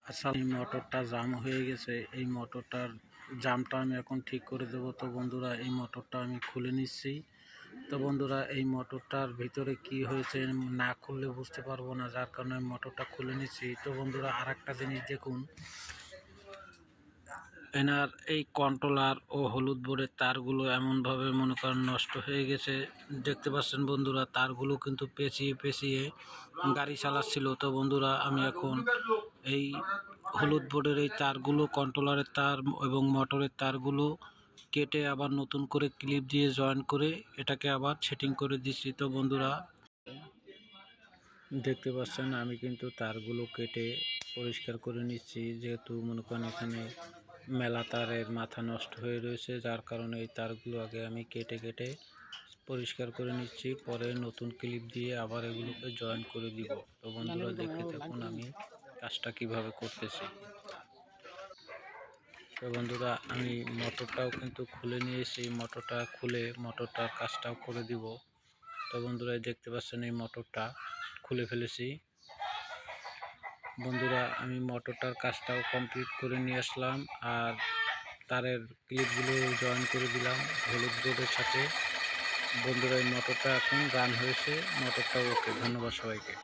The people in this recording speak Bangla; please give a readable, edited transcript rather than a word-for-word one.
আসলে এই মোটরটা জাম হয়ে গেছে। এই মোটরটার জামটা আমি এখন ঠিক করে দেবো। তো বন্ধুরা এই মোটরটা আমি খুলে নিচ্ছি। তো বন্ধুরা এই মোটরটার ভিতরে কি হয়েছে না খুললে বুঝতে পারবো না, যার কারণে মোটরটা খুলে নিচ্ছি। তো বন্ধুরা আরেকটা জিনিস দেখুন, এনার এই কন্ট্রোলার ও হলুদ বোর্ডের তারগুলো এমনভাবে মনে করেন নষ্ট হয়ে গেছে। দেখতে পাচ্ছেন বন্ধুরা তারগুলো কিন্তু পেঁচিয়ে পেঁচিয়ে গাড়ি চালাচ্ছিল। তো বন্ধুরা আমি এখন এই হলুদ বোর্ডের এই তারগুলো, কন্ট্রোলারের তার এবং মোটরের তারগুলো কেটে আবার নতুন করে ক্লিপ দিয়ে জয়েন করে এটাকে আবার সেটিং করে দিচ্ছি। তো বন্ধুরা দেখতে পাচ্ছেন আমি কিন্তু তারগুলো কেটে পরিষ্কার করে নিচ্ছি, যেহেতু মনে করেন এখানে মেলা তারের মাথা নষ্ট হয়ে রয়েছে, যার কারণে এই তারগুলো আগে আমি কেটে কেটে পরিষ্কার করে নিচ্ছি, পরে নতুন ক্লিপ দিয়ে আবার এগুলোকে জয়েন করে দিব। তো বন্ধুরা দেখতে থাকুন আমি কাজটা কিভাবে করতেছি। তো বন্ধুরা আমি মোটরটাও কিন্তু খুলে নিয়েছি, মোটরটা খুলে মোটরটার কাজটাও করে দিব। তো বন্ধুরা দেখতে পাচ্ছেন এই মোটরটা খুলে ফেলেছি। বন্ধুরা আমি মোটরটার কাজটাও কমপ্লিট করে নিয়ে আসলাম, আর তারের ক্লিপগুলো জয়েন করে দিলাম হলুদ বোর্ডের সাথে। বন্ধুরা এই মোটরটা এখন রান হয়েছে, মোটরটাও ওকে। ধন্যবাদ সবাইকে।